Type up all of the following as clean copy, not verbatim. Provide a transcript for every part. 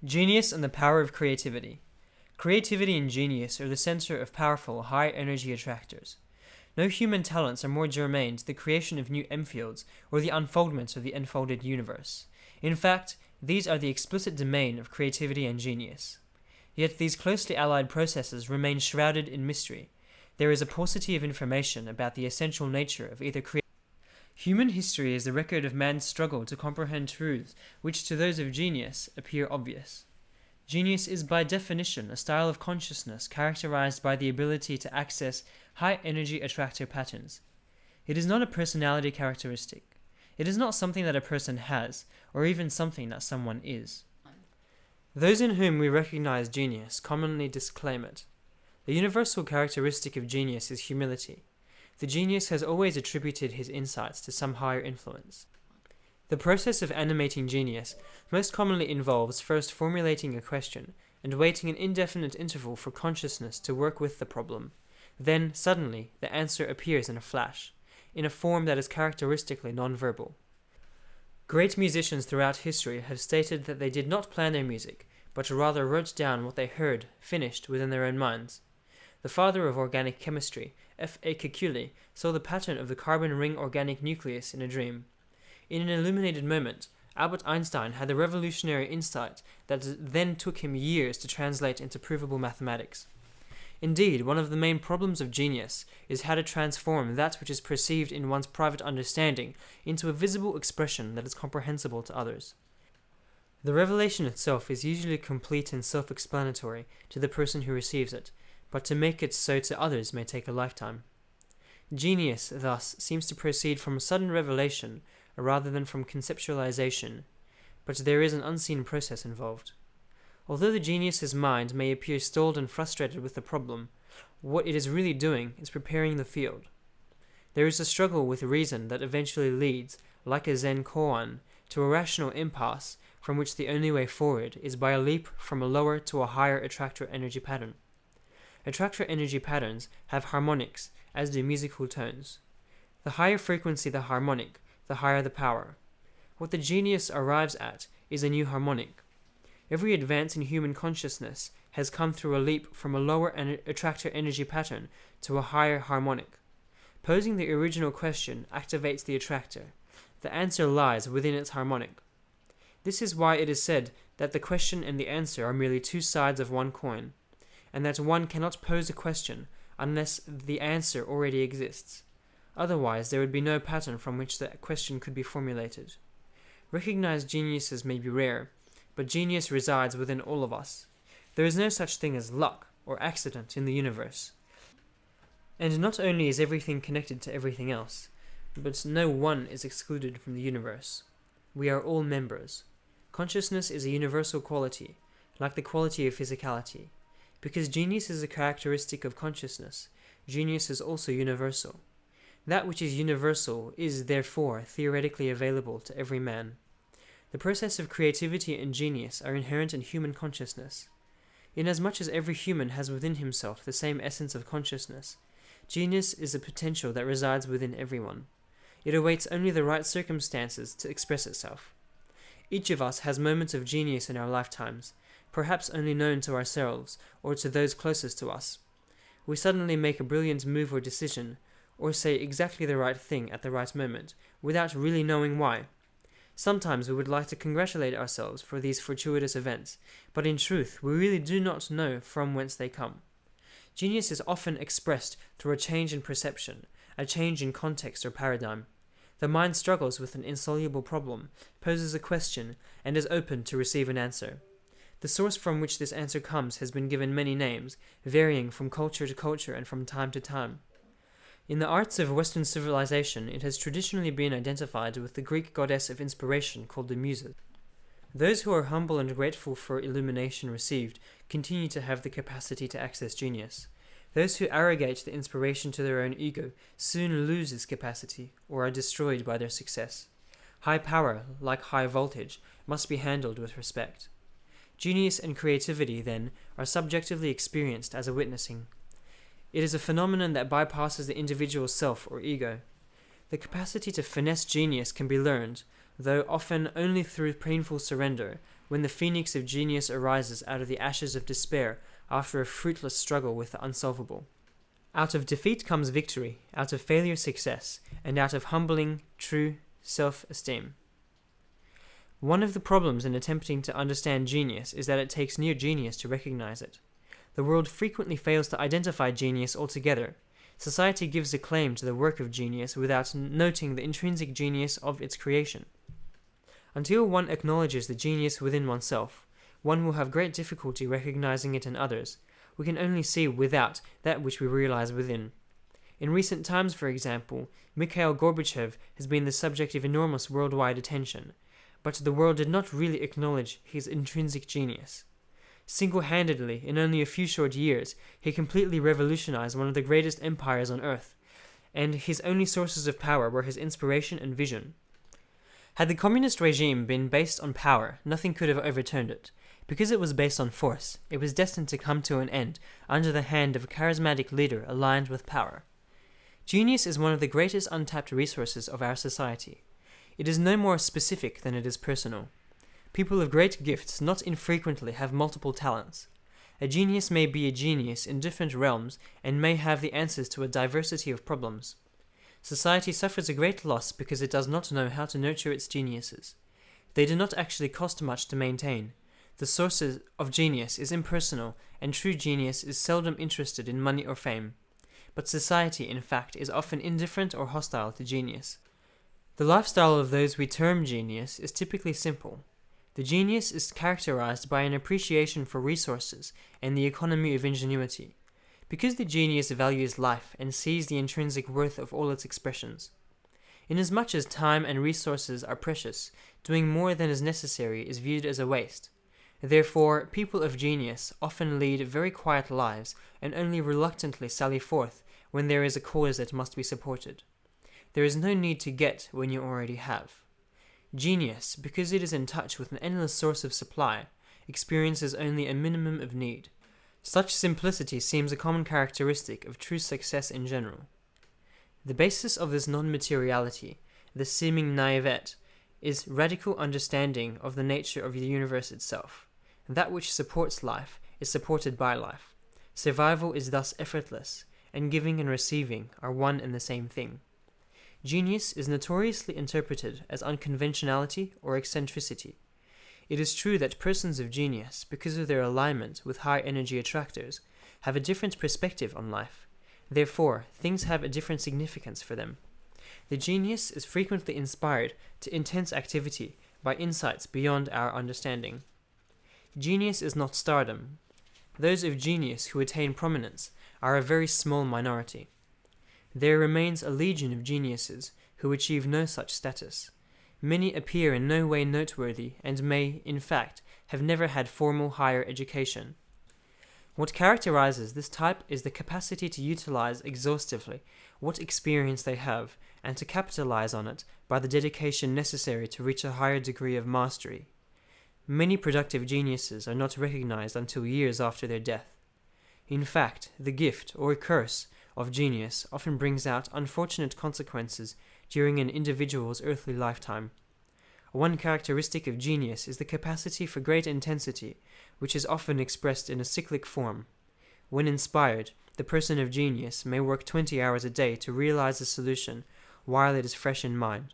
Genius and the power of creativity. Creativity and genius are the center of powerful, high-energy attractors. No human talents are more germane to the creation of new M-fields or the unfoldment of the unfolded universe. In fact, these are the explicit domain of creativity and genius. Yet these closely allied processes remain shrouded in mystery. There is a paucity of information about the essential nature of either creativity. Human history is the record of man's struggle to comprehend truths which to those of genius appear obvious. Genius is by definition a style of consciousness characterized by the ability to access high-energy attractor patterns. It is not a personality characteristic. It is not something that a person has, or even something that someone is. Those in whom we recognize genius commonly disclaim it. The universal characteristic of genius is humility. The genius has always attributed his insights to some higher influence. The process of animating genius most commonly involves first formulating a question and waiting an indefinite interval for consciousness to work with the problem. Then, suddenly, the answer appears in a flash, in a form that is characteristically nonverbal. Great musicians throughout history have stated that they did not plan their music, but rather wrote down what they heard, finished, within their own minds. The father of organic chemistry, F.A. Kekule, saw the pattern of the carbon ring organic nucleus in a dream. In an illuminated moment, Albert Einstein had the revolutionary insight that then took him years to translate into provable mathematics. Indeed, one of the main problems of genius is how to transform that which is perceived in one's private understanding into a visible expression that is comprehensible to others. The revelation itself is usually complete and self-explanatory to the person who receives it, but to make it so to others may take a lifetime. Genius, thus, seems to proceed from sudden revelation rather than from conceptualization, but there is an unseen process involved. Although the genius's mind may appear stalled and frustrated with the problem, what it is really doing is preparing the field. There is a struggle with reason that eventually leads, like a Zen koan, to a rational impasse from which the only way forward is by a leap from a lower to a higher attractor energy pattern. Attractor energy patterns have harmonics, as do musical tones. The higher frequency the harmonic, the higher the power. What the genius arrives at is a new harmonic. Every advance in human consciousness has come through a leap from a lower attractor energy pattern to a higher harmonic. Posing the original question activates the attractor. The answer lies within its harmonic. This is why it is said that the question and the answer are merely two sides of one coin, and that one cannot pose a question unless the answer already exists. Otherwise, there would be no pattern from which the question could be formulated. Recognized geniuses may be rare, but genius resides within all of us. There is no such thing as luck or accident in the universe. And not only is everything connected to everything else, but no one is excluded from the universe. We are all members. Consciousness is a universal quality, like the quality of physicality. Because genius is a characteristic of consciousness, genius is also universal. That which is universal is, therefore, theoretically available to every man. The process of creativity and genius are inherent in human consciousness. Inasmuch as every human has within himself the same essence of consciousness, genius is a potential that resides within everyone. It awaits only the right circumstances to express itself. Each of us has moments of genius in our lifetimes, perhaps only known to ourselves or to those closest to us. We suddenly make a brilliant move or decision, or say exactly the right thing at the right moment, without really knowing why. Sometimes we would like to congratulate ourselves for these fortuitous events, but in truth we really do not know from whence they come. Genius is often expressed through a change in perception, a change in context or paradigm. The mind struggles with an insoluble problem, poses a question, and is open to receive an answer. The source from which this answer comes has been given many names, varying from culture to culture and from time to time. In the arts of Western civilization, it has traditionally been identified with the Greek goddess of inspiration called the Muses. Those who are humble and grateful for illumination received continue to have the capacity to access genius. Those who arrogate the inspiration to their own ego soon lose its capacity or are destroyed by their success. High power, like high voltage, must be handled with respect. Genius and creativity, then, are subjectively experienced as a witnessing. It is a phenomenon that bypasses the individual self or ego. The capacity to finesse genius can be learned, though often only through painful surrender, when the phoenix of genius arises out of the ashes of despair after a fruitless struggle with the unsolvable. Out of defeat comes victory, out of failure success, and out of humbling, true self-esteem. One of the problems in attempting to understand genius is that it takes near genius to recognize it. The world frequently fails to identify genius altogether. Society gives a claim to the work of genius without noting the intrinsic genius of its creation. Until one acknowledges the genius within oneself, one will have great difficulty recognizing it in others. We can only see without that which we realize within. In recent times, for example, Mikhail Gorbachev has been the subject of enormous worldwide attention, but the world did not really acknowledge his intrinsic genius. Single-handedly, in only a few short years, he completely revolutionized one of the greatest empires on earth, and his only sources of power were his inspiration and vision. Had the communist regime been based on power, nothing could have overturned it. Because it was based on force, it was destined to come to an end under the hand of a charismatic leader aligned with power. Genius is one of the greatest untapped resources of our society. It is no more specific than it is personal. People of great gifts not infrequently have multiple talents. A genius may be a genius in different realms and may have the answers to a diversity of problems. Society suffers a great loss because it does not know how to nurture its geniuses. They do not actually cost much to maintain. The source of genius is impersonal, and true genius is seldom interested in money or fame. But society, in fact, is often indifferent or hostile to genius. The lifestyle of those we term genius is typically simple. The genius is characterized by an appreciation for resources and the economy of ingenuity, because the genius values life and sees the intrinsic worth of all its expressions. Inasmuch as time and resources are precious, doing more than is necessary is viewed as a waste. Therefore, people of genius often lead very quiet lives and only reluctantly sally forth when there is a cause that must be supported. There is no need to get when you already have. Genius, because it is in touch with an endless source of supply, experiences only a minimum of need. Such simplicity seems a common characteristic of true success in general. The basis of this non-materiality, the seeming naivete, is radical understanding of the nature of the universe itself. That which supports life is supported by life. Survival is thus effortless, and giving and receiving are one and the same thing. Genius is notoriously interpreted as unconventionality or eccentricity. It is true that persons of genius, because of their alignment with high-energy attractors, have a different perspective on life. Therefore, things have a different significance for them. The genius is frequently inspired to intense activity by insights beyond our understanding. Genius is not stardom. Those of genius who attain prominence are a very small minority. There remains a legion of geniuses who achieve no such status. Many appear in no way noteworthy and may, in fact, have never had formal higher education. What characterizes this type is the capacity to utilize exhaustively what experience they have and to capitalize on it by the dedication necessary to reach a higher degree of mastery. Many productive geniuses are not recognized until years after their death. In fact, the gift, or curse, of genius often brings out unfortunate consequences during an individual's earthly lifetime. One characteristic of genius is the capacity for great intensity, which is often expressed in a cyclic form. When inspired, the person of genius may work 20 hours a day to realize a solution while it is fresh in mind.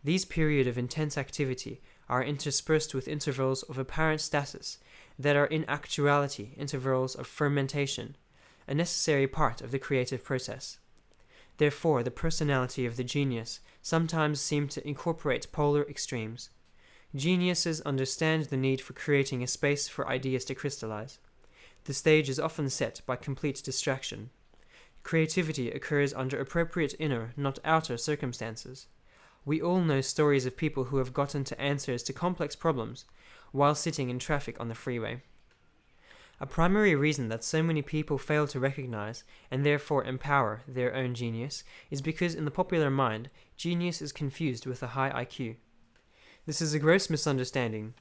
These periods of intense activity are interspersed with intervals of apparent stasis that are in actuality intervals of fermentation, a necessary part of the creative process. Therefore, the personality of the genius sometimes seems to incorporate polar extremes. Geniuses understand the need for creating a space for ideas to crystallize. The stage is often set by complete distraction. Creativity occurs under appropriate inner, not outer, circumstances. We all know stories of people who have gotten to answers to complex problems while sitting in traffic on the freeway. A primary reason that so many people fail to recognize, and therefore empower, their own genius is because in the popular mind, genius is confused with a high IQ. This is a gross misunderstanding.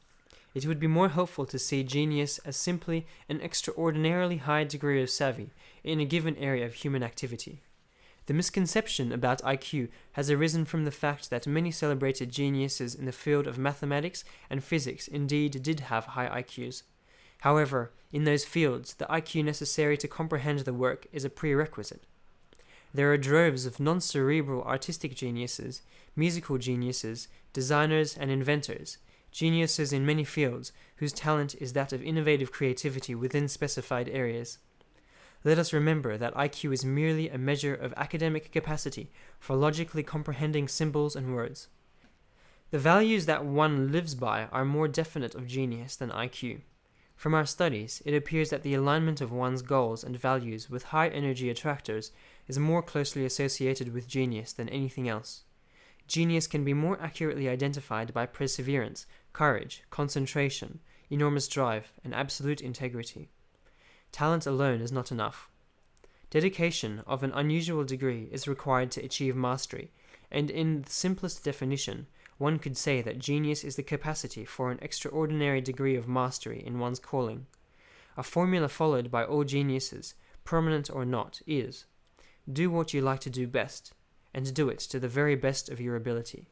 It would be more helpful to see genius as simply an extraordinarily high degree of savvy in a given area of human activity. The misconception about IQ has arisen from the fact that many celebrated geniuses in the field of mathematics and physics indeed did have high IQs. However, in those fields, the IQ necessary to comprehend the work is a prerequisite. There are droves of non-cerebral artistic geniuses, musical geniuses, designers, and inventors, geniuses in many fields, whose talent is that of innovative creativity within specified areas. Let us remember that IQ is merely a measure of academic capacity for logically comprehending symbols and words. The values that one lives by are more definite of genius than IQ. From our studies, it appears that the alignment of one's goals and values with high-energy attractors is more closely associated with genius than anything else. Genius can be more accurately identified by perseverance, courage, concentration, enormous drive, and absolute integrity. Talent alone is not enough. Dedication of an unusual degree is required to achieve mastery, and in the simplest definition, one could say that genius is the capacity for an extraordinary degree of mastery in one's calling. A formula followed by all geniuses, prominent or not, is: do what you like to do best, and do it to the very best of your ability.